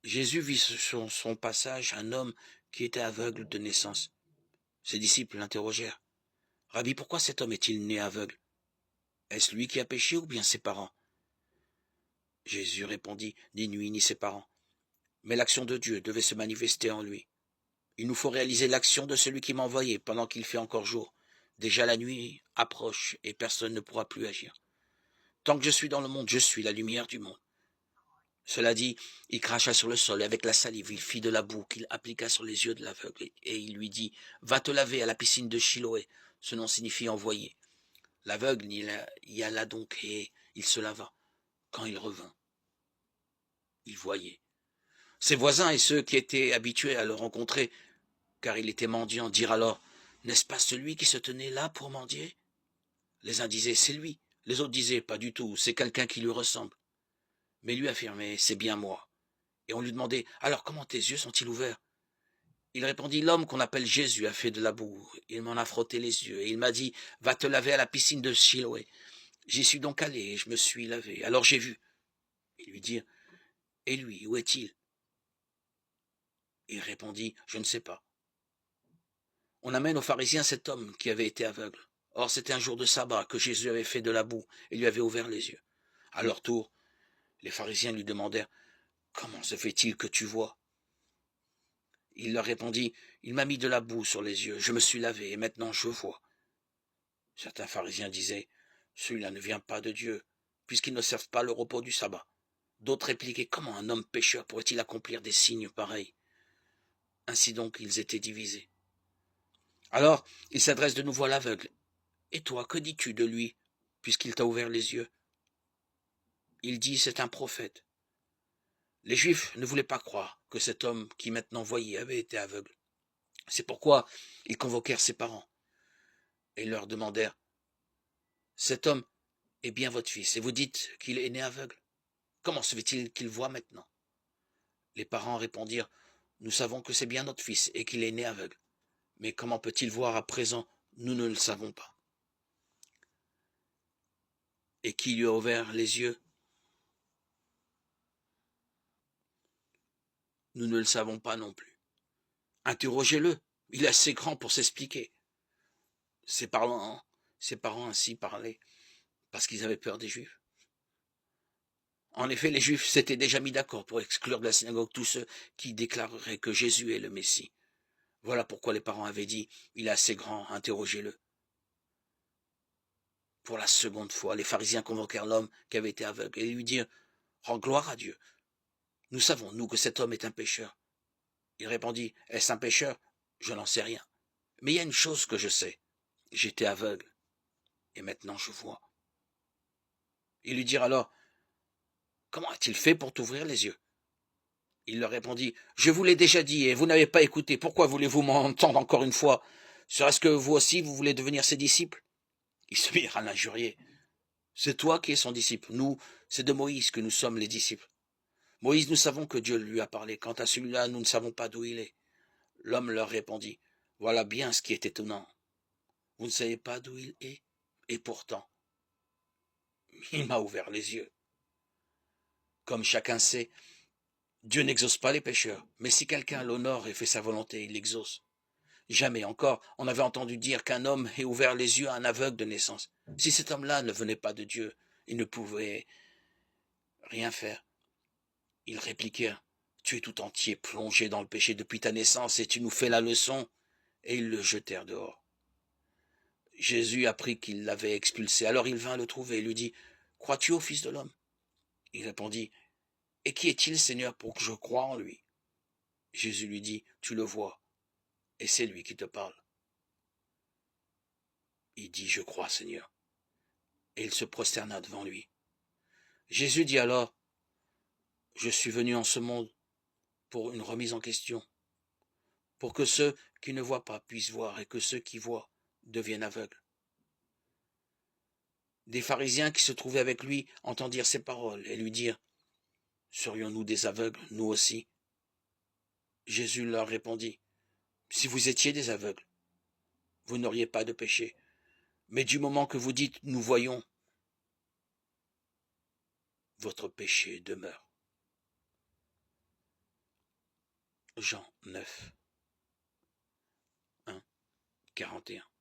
Jésus vit sur son passage un homme qui était aveugle de naissance. Ses disciples l'interrogèrent. Rabbi, pourquoi cet homme est-il né aveugle? Est-ce lui qui a péché ou bien ses parents? Jésus répondit, ni lui ni ses parents. Mais l'action de Dieu devait se manifester en lui. Il nous faut réaliser l'action de celui qui m'a envoyé pendant qu'il fait encore jour. Déjà la nuit approche et personne ne pourra plus agir. Tant que je suis dans le monde, je suis la lumière du monde. Cela dit, il cracha sur le sol et avec la salive, il fit de la boue qu'il appliqua sur les yeux de l'aveugle et il lui dit, va te laver à la piscine de Chiloé. Ce nom signifie envoyé. L'aveugle y alla donc et il se lava. Quand il revint, il voyait. Ses voisins et ceux qui étaient habitués à le rencontrer, car il était mendiant, dirent alors, n'est-ce pas celui qui se tenait là pour mendier? Les uns disaient, c'est lui. Les autres disaient, pas du tout, c'est quelqu'un qui lui ressemble. Mais lui affirmait, c'est bien moi. Et on lui demandait, alors comment tes yeux sont-ils ouverts? Il répondit, l'homme qu'on appelle Jésus a fait de la boue. Il m'en a frotté les yeux et il m'a dit, va te laver à la piscine de Siloé. J'y suis donc allé et je me suis lavé. Alors j'ai vu. Ils lui dirent, et lui, où est-il? Il répondit, je ne sais pas. On amène aux pharisiens cet homme qui avait été aveugle. Or c'était un jour de sabbat que Jésus avait fait de la boue et lui avait ouvert les yeux. À leur tour, les pharisiens lui demandèrent, comment se fait-il que tu vois? Il leur répondit, il m'a mis de la boue sur les yeux, je me suis lavé et maintenant je vois. Certains pharisiens disaient, celui-là ne vient pas de Dieu, puisqu'ils ne servent pas le repos du sabbat. D'autres répliquaient, comment un homme pécheur pourrait-il accomplir des signes pareils? Ainsi donc ils étaient divisés. Alors il s'adresse de nouveau à l'aveugle. Et toi, que dis-tu de lui, puisqu'il t'a ouvert les yeux? Il dit, c'est un prophète. Les Juifs ne voulaient pas croire que cet homme qui maintenant voyait avait été aveugle. C'est pourquoi ils convoquèrent ses parents et leur demandèrent, cet homme est bien votre fils, et vous dites qu'il est né aveugle. Comment se fait-il qu'il voit maintenant? Les parents répondirent, nous savons que c'est bien notre fils et qu'il est né aveugle. Mais comment peut-il voir à présent? Nous ne le savons pas. Et qui lui a ouvert les yeux? Nous ne le savons pas non plus. Interrogez-le, il est assez grand pour s'expliquer. Ses parents ainsi parlaient, parce qu'ils avaient peur des Juifs. En effet, les Juifs s'étaient déjà mis d'accord pour exclure de la synagogue tous ceux qui déclareraient que Jésus est le Messie. Voilà pourquoi les parents avaient dit, il est assez grand, interrogez-le. Pour la seconde fois, les pharisiens convoquèrent l'homme qui avait été aveugle et lui dirent, rends gloire à Dieu. Nous savons, nous, que cet homme est un pécheur. Il répondit, est-ce un pécheur? Je n'en sais rien. Mais il y a une chose que je sais. J'étais aveugle, et maintenant je vois. Ils lui dirent alors, comment a-t-il fait pour t'ouvrir les yeux? Il leur répondit, je vous l'ai déjà dit, et vous n'avez pas écouté. Pourquoi voulez-vous m'entendre encore une fois? Serait-ce que vous aussi, vous voulez devenir ses disciples? Ils se mirent à l'injurier. C'est toi qui es son disciple. Nous, c'est de Moïse que nous sommes les disciples. Moïse, nous savons que Dieu lui a parlé. Quant à celui-là, nous ne savons pas d'où il est. L'homme leur répondit, voilà bien ce qui est étonnant. Vous ne savez pas d'où il est, et pourtant, il m'a ouvert les yeux. Comme chacun sait, Dieu n'exauce pas les pécheurs, mais si quelqu'un l'honore et fait sa volonté, il l'exauce. Jamais encore on avait entendu dire qu'un homme ait ouvert les yeux à un aveugle de naissance. Si cet homme-là ne venait pas de Dieu, il ne pouvait rien faire. Ils répliquèrent, tu es tout entier plongé dans le péché depuis ta naissance et tu nous fais la leçon. Et ils le jetèrent dehors. Jésus apprit qu'il l'avait expulsé. Alors il vint le trouver et lui dit, crois-tu au Fils de l'homme? Il répondit, et qui est-il, Seigneur, pour que je croie en lui? Jésus lui dit, tu le vois, et c'est lui qui te parle. Il dit, je crois, Seigneur. Et il se prosterna devant lui. Jésus dit alors, je suis venu en ce monde pour une remise en question, pour que ceux qui ne voient pas puissent voir et que ceux qui voient deviennent aveugles. Des pharisiens qui se trouvaient avec lui entendirent ces paroles et lui dirent, serions-nous des aveugles, nous aussi? Jésus leur répondit, si vous étiez des aveugles, vous n'auriez pas de péché. Mais du moment que vous dites, nous voyons, votre péché demeure. Jean 9, 1, 41.